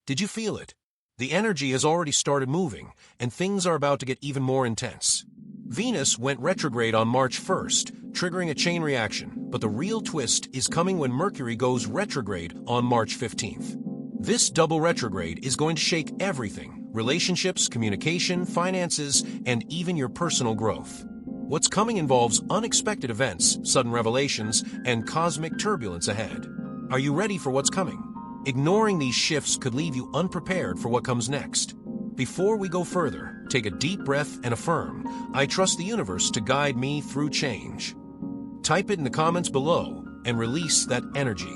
Did you feel it? The energy has already started moving, and things are about to get even more intense. Venus went retrograde on March 1st, triggering a chain reaction, but the real twist is coming when Mercury goes retrograde on March 15th. This double retrograde is going to shake everything: relationships, communication, finances, and even your personal growth. What's coming involves unexpected events, sudden revelations, and cosmic turbulence ahead. Are you ready for what's coming? Ignoring these shifts could leave you unprepared for what comes next. Before we go further, take a deep breath and affirm, "I trust the universe to guide me through change." Type it in the comments below and release that energy.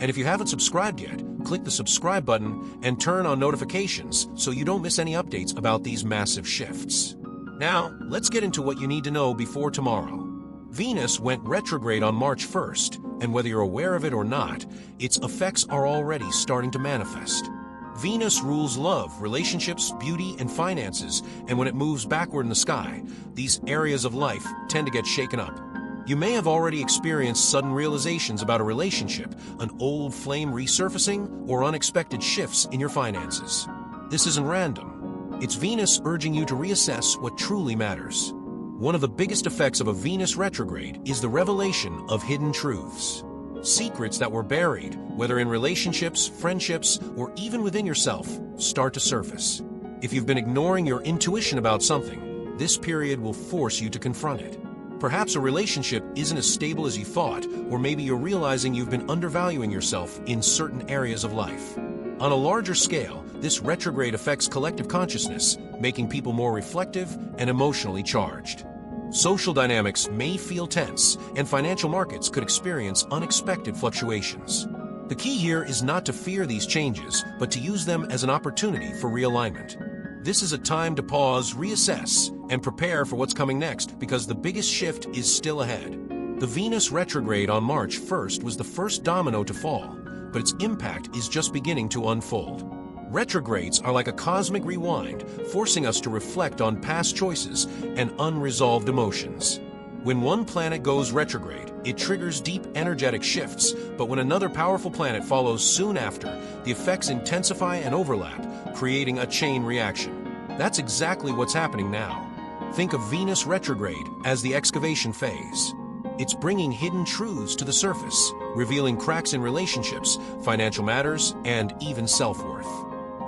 And if you haven't subscribed yet, click the subscribe button and turn on notifications so you don't miss any updates about these massive shifts. Now, let's get into what you need to know before tomorrow. Venus went retrograde on March 1st, and whether you're aware of it or not, its effects are already starting to manifest. Venus rules love, relationships, beauty, and finances, and when it moves backward in the sky, these areas of life tend to get shaken up. You may have already experienced sudden realizations about a relationship, an old flame resurfacing, or unexpected shifts in your finances. This isn't random. It's Venus urging you to reassess what truly matters. One of the biggest effects of a Venus retrograde is the revelation of hidden truths. Secrets that were buried, whether in relationships, friendships, or even within yourself, start to surface. If you've been ignoring your intuition about something, this period will force you to confront it. Perhaps a relationship isn't as stable as you thought, or maybe you're realizing you've been undervaluing yourself in certain areas of life. On a larger scale, this retrograde affects collective consciousness, making people more reflective and emotionally charged. Social dynamics may feel tense, and financial markets could experience unexpected fluctuations. The key here is not to fear these changes, but to use them as an opportunity for realignment. This is a time to pause, reassess, and prepare for what's coming next, because the biggest shift is still ahead. The Venus retrograde on March 1st was the first domino to fall, but its impact is just beginning to unfold. Retrogrades are like a cosmic rewind, forcing us to reflect on past choices and unresolved emotions. When one planet goes retrograde, it triggers deep energetic shifts, but when another powerful planet follows soon after, the effects intensify and overlap, creating a chain reaction. That's exactly what's happening now. Think of Venus retrograde as the excavation phase. It's bringing hidden truths to the surface, revealing cracks in relationships, financial matters, and even self-worth.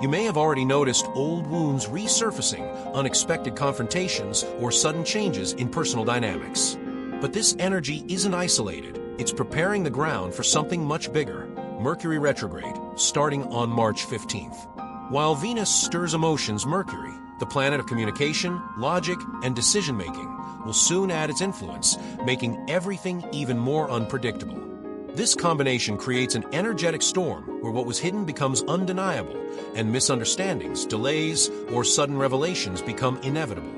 You may have already noticed old wounds resurfacing, unexpected confrontations, or sudden changes in personal dynamics. But this energy isn't isolated. It's preparing the ground for something much bigger: Mercury retrograde, starting on March 15th. While Venus stirs emotions, Mercury, the planet of communication, logic, and decision-making, will soon add its influence, making everything even more unpredictable. This combination creates an energetic storm where what was hidden becomes undeniable, and misunderstandings, delays, or sudden revelations become inevitable.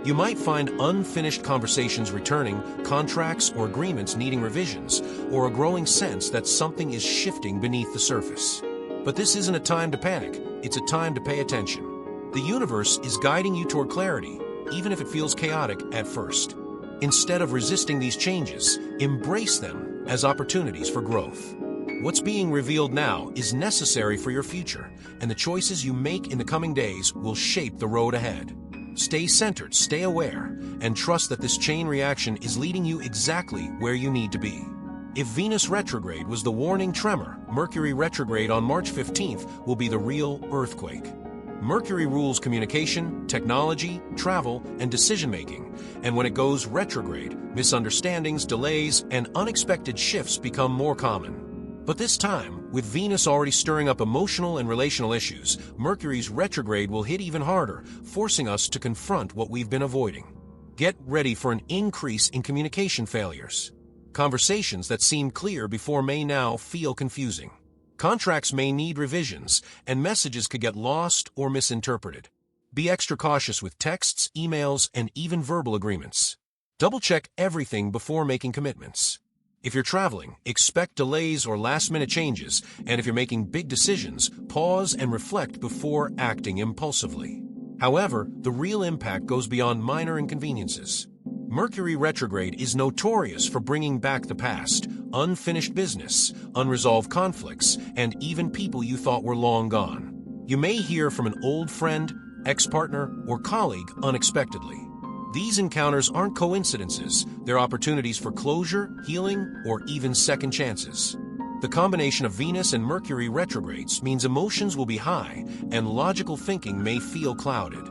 You might find unfinished conversations returning, contracts or agreements needing revisions, or a growing sense that something is shifting beneath the surface. But this isn't a time to panic, it's a time to pay attention. The universe is guiding you toward clarity, even if it feels chaotic at first. Instead of resisting these changes, embrace them as opportunities for growth. What's being revealed now is necessary for your future, and the choices you make in the coming days will shape the road ahead. Stay centered, stay aware, and trust that this chain reaction is leading you exactly where you need to be. If Venus retrograde was the warning tremor, Mercury retrograde on March 15th will be the real earthquake. Mercury rules communication, technology, travel, and decision-making, and when it goes retrograde, misunderstandings, delays, and unexpected shifts become more common. But this time, with Venus already stirring up emotional and relational issues, Mercury's retrograde will hit even harder, forcing us to confront what we've been avoiding. Get ready for an increase in communication failures. Conversations that seemed clear before may now feel confusing. Contracts may need revisions, and messages could get lost or misinterpreted. Be extra cautious with texts, emails, and even verbal agreements. Double-check everything before making commitments. If you're traveling, expect delays or last-minute changes, and if you're making big decisions, pause and reflect before acting impulsively. However, the real impact goes beyond minor inconveniences. Mercury retrograde is notorious for bringing back the past, unfinished business, unresolved conflicts, and even people you thought were long gone. You may hear from an old friend, ex-partner, or colleague unexpectedly. These encounters aren't coincidences, they're opportunities for closure, healing, or even second chances. The combination of Venus and Mercury retrogrades means emotions will be high and logical thinking may feel clouded.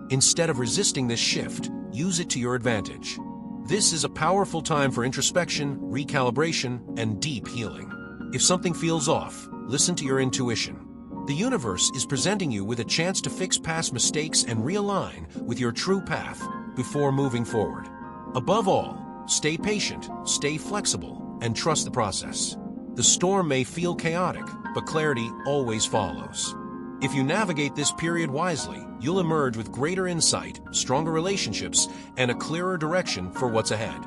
Instead of resisting this shift, use it to your advantage. This is a powerful time for introspection, recalibration, and deep healing. If something feels off, listen to your intuition. The universe is presenting you with a chance to fix past mistakes and realign with your true path before moving forward. Above all, stay patient, stay flexible, and trust the process. The storm may feel chaotic, but clarity always follows. If you navigate this period wisely, you'll emerge with greater insight, stronger relationships, and a clearer direction for what's ahead.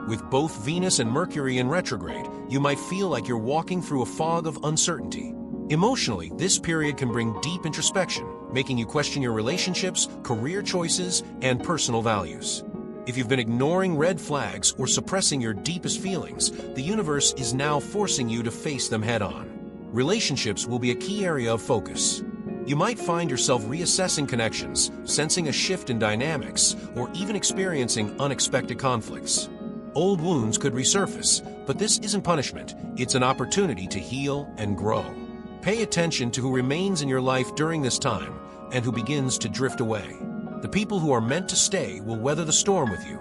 With both Venus and Mercury in retrograde, you might feel like you're walking through a fog of uncertainty. Emotionally, this period can bring deep introspection, making you question your relationships, career choices, and personal values. If you've been ignoring red flags or suppressing your deepest feelings, the universe is now forcing you to face them head-on. Relationships will be a key area of focus. You might find yourself reassessing connections, sensing a shift in dynamics, or even experiencing unexpected conflicts. Old wounds could resurface, but this isn't punishment, it's an opportunity to heal and grow. Pay attention to who remains in your life during this time and who begins to drift away. The people who are meant to stay will weather the storm with you.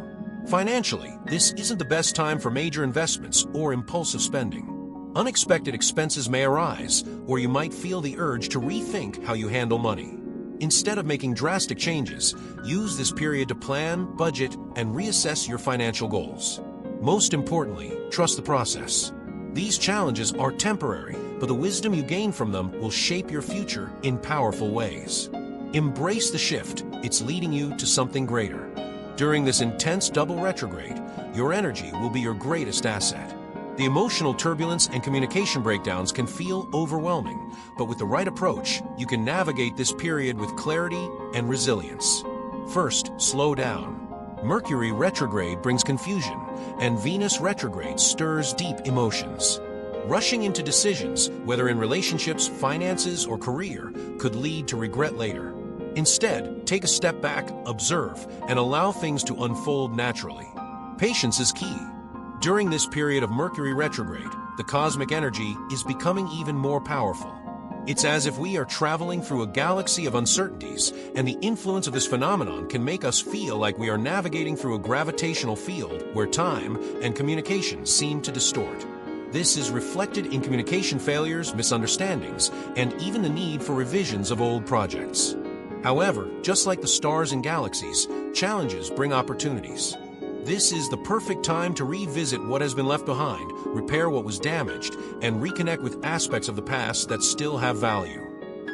Financially, this isn't the best time for major investments or impulsive spending. Unexpected expenses may arise, or you might feel the urge to rethink how you handle money. Instead of making drastic changes, use this period to plan, budget, and reassess your financial goals. Most importantly, trust the process. These challenges are temporary, but the wisdom you gain from them will shape your future in powerful ways. Embrace the shift, it's leading you to something greater. During this intense double retrograde, your energy will be your greatest asset. The emotional turbulence and communication breakdowns can feel overwhelming, but with the right approach, you can navigate this period with clarity and resilience. First, slow down. Mercury retrograde brings confusion, and Venus retrograde stirs deep emotions. Rushing into decisions, whether in relationships, finances, or career, could lead to regret later. Instead, take a step back, observe, and allow things to unfold naturally. Patience is key. During this period of Mercury retrograde, the cosmic energy is becoming even more powerful. It's as if we are traveling through a galaxy of uncertainties, and the influence of this phenomenon can make us feel like we are navigating through a gravitational field where time and communication seem to distort. This is reflected in communication failures, misunderstandings, and even the need for revisions of old projects. However, just like the stars and galaxies, challenges bring opportunities. This is the perfect time to revisit what has been left behind, repair what was damaged, and reconnect with aspects of the past that still have value.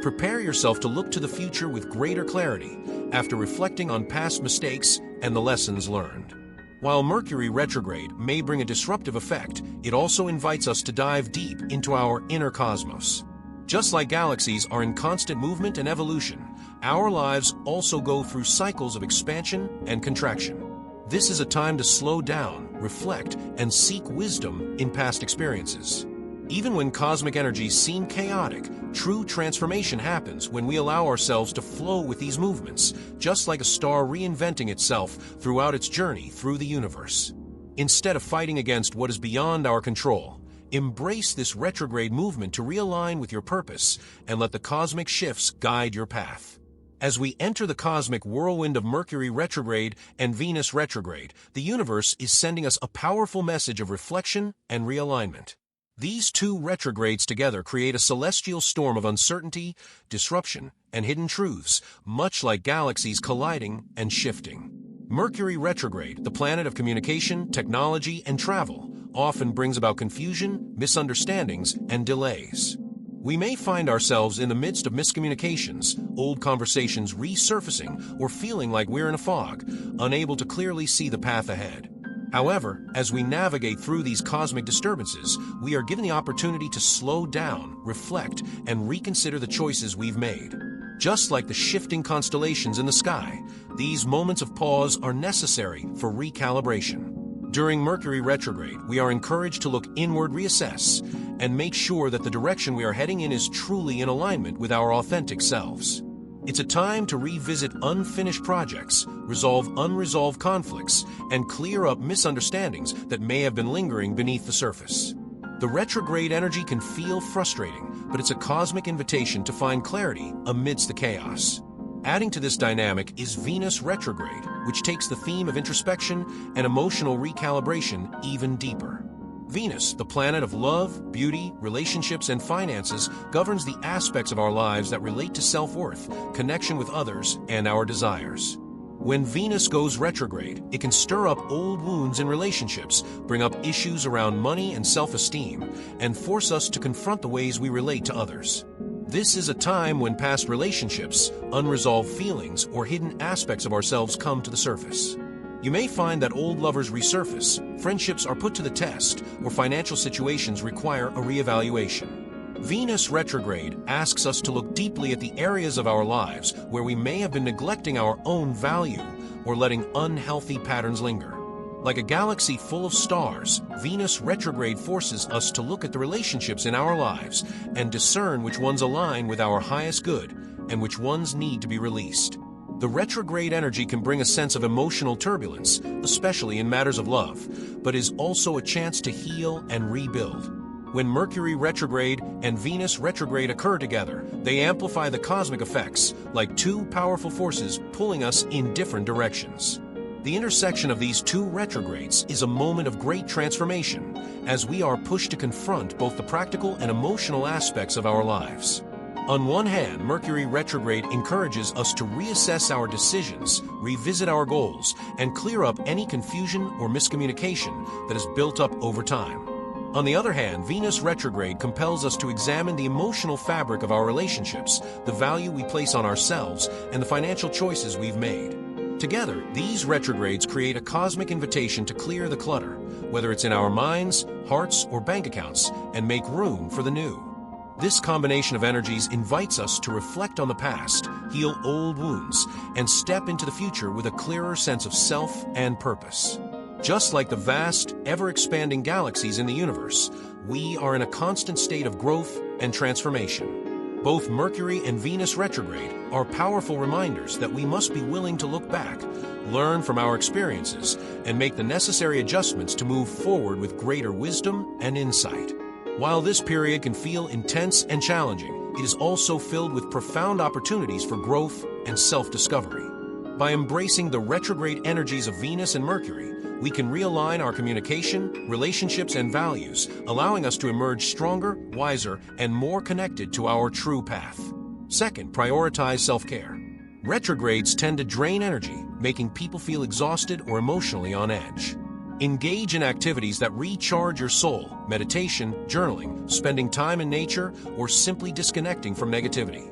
Prepare yourself to look to the future with greater clarity after reflecting on past mistakes and the lessons learned. While Mercury retrograde may bring a disruptive effect, it also invites us to dive deep into our inner cosmos. Just like galaxies are in constant movement and evolution, our lives also go through cycles of expansion and contraction. This is a time to slow down, reflect, and seek wisdom in past experiences. Even when cosmic energies seem chaotic, true transformation happens when we allow ourselves to flow with these movements, just like a star reinventing itself throughout its journey through the universe. Instead of fighting against what is beyond our control, embrace this retrograde movement to realign with your purpose and let the cosmic shifts guide your path. As we enter the cosmic whirlwind of Mercury retrograde and Venus retrograde, the universe is sending us a powerful message of reflection and realignment. These two retrogrades together create a celestial storm of uncertainty, disruption, and hidden truths, much like galaxies colliding and shifting. Mercury retrograde, the planet of communication, technology, and travel, often brings about confusion, misunderstandings, and delays. We may find ourselves in the midst of miscommunications, old conversations resurfacing, or feeling like we're in a fog, unable to clearly see the path ahead. However, as we navigate through these cosmic disturbances, we are given the opportunity to slow down, reflect, and reconsider the choices we've made. Just like the shifting constellations in the sky, these moments of pause are necessary for recalibration. During Mercury retrograde, we are encouraged to look inward, reassess, and make sure that the direction we are heading in is truly in alignment with our authentic selves. It's a time to revisit unfinished projects, resolve unresolved conflicts, and clear up misunderstandings that may have been lingering beneath the surface. The retrograde energy can feel frustrating, but it's a cosmic invitation to find clarity amidst the chaos. Adding to this dynamic is Venus retrograde, which takes the theme of introspection and emotional recalibration even deeper. Venus, the planet of love, beauty, relationships, and finances, governs the aspects of our lives that relate to self-worth, connection with others, and our desires. When Venus goes retrograde, it can stir up old wounds in relationships, bring up issues around money and self-esteem, and force us to confront the ways we relate to others. This is a time when past relationships, unresolved feelings, or hidden aspects of ourselves come to the surface. You may find that old lovers resurface, friendships are put to the test, or financial situations require a reevaluation. Venus retrograde asks us to look deeply at the areas of our lives where we may have been neglecting our own value or letting unhealthy patterns linger. Like a galaxy full of stars, Venus retrograde forces us to look at the relationships in our lives and discern which ones align with our highest good and which ones need to be released. The retrograde energy can bring a sense of emotional turbulence, especially in matters of love, but is also a chance to heal and rebuild. When Mercury retrograde and Venus retrograde occur together, they amplify the cosmic effects, like two powerful forces pulling us in different directions. The intersection of these two retrogrades is a moment of great transformation, as we are pushed to confront both the practical and emotional aspects of our lives. On one hand, Mercury retrograde encourages us to reassess our decisions, revisit our goals, and clear up any confusion or miscommunication that has built up over time. On the other hand, Venus retrograde compels us to examine the emotional fabric of our relationships, the value we place on ourselves, and the financial choices we've made. Together, these retrogrades create a cosmic invitation to clear the clutter, whether it's in our minds, hearts, or bank accounts, and make room for the new. This combination of energies invites us to reflect on the past, heal old wounds, and step into the future with a clearer sense of self and purpose. Just like the vast, ever-expanding galaxies in the universe, we are in a constant state of growth and transformation. Both Mercury and Venus retrograde are powerful reminders that we must be willing to look back, learn from our experiences, and make the necessary adjustments to move forward with greater wisdom and insight. While this period can feel intense and challenging, it is also filled with profound opportunities for growth and self-discovery. By embracing the retrograde energies of Venus and Mercury, we can realign our communication, relationships, and values, allowing us to emerge stronger, wiser, and more connected to our true path. Second, prioritize self-care. Retrogrades tend to drain energy, making people feel exhausted or emotionally on edge. Engage in activities that recharge your soul, meditation, journaling, spending time in nature, or simply disconnecting from negativity.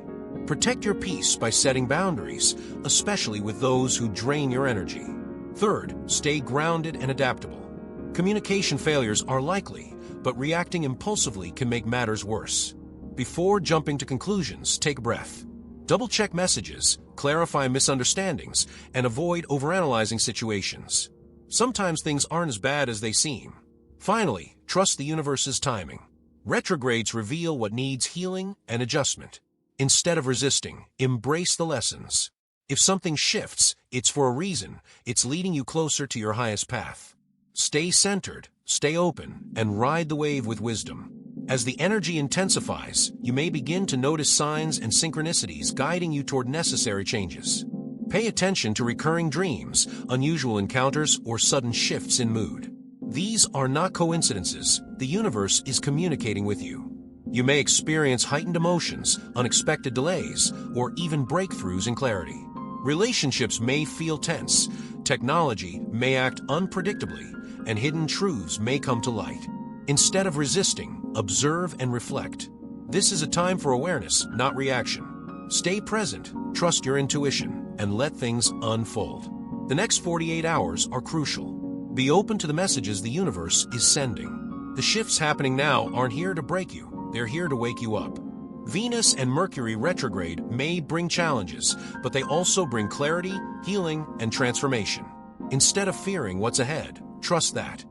Protect your peace by setting boundaries, especially with those who drain your energy. Third, stay grounded and adaptable. Communication failures are likely, but reacting impulsively can make matters worse. Before jumping to conclusions, take a breath. Double-check messages, clarify misunderstandings, and avoid overanalyzing situations. Sometimes things aren't as bad as they seem. Finally, trust the universe's timing. Retrogrades reveal what needs healing and adjustment. Instead of resisting, embrace the lessons. If something shifts, it's for a reason. It's leading you closer to your highest path. Stay centered, stay open, and ride the wave with wisdom. As the energy intensifies, you may begin to notice signs and synchronicities guiding you toward necessary changes. Pay attention to recurring dreams, unusual encounters, or sudden shifts in mood. These are not coincidences. The universe is communicating with you. You may experience heightened emotions, unexpected delays, or even breakthroughs in clarity. Relationships may feel tense, technology may act unpredictably, and hidden truths may come to light. Instead of resisting, observe and reflect. This is a time for awareness, not reaction. Stay present, trust your intuition, and let things unfold. The next 48 hours are crucial. Be open to the messages the universe is sending. The shifts happening now aren't here to break you, they're here to wake you up. Venus and Mercury retrograde may bring challenges, but they also bring clarity, healing, and transformation. Instead of fearing what's ahead, trust that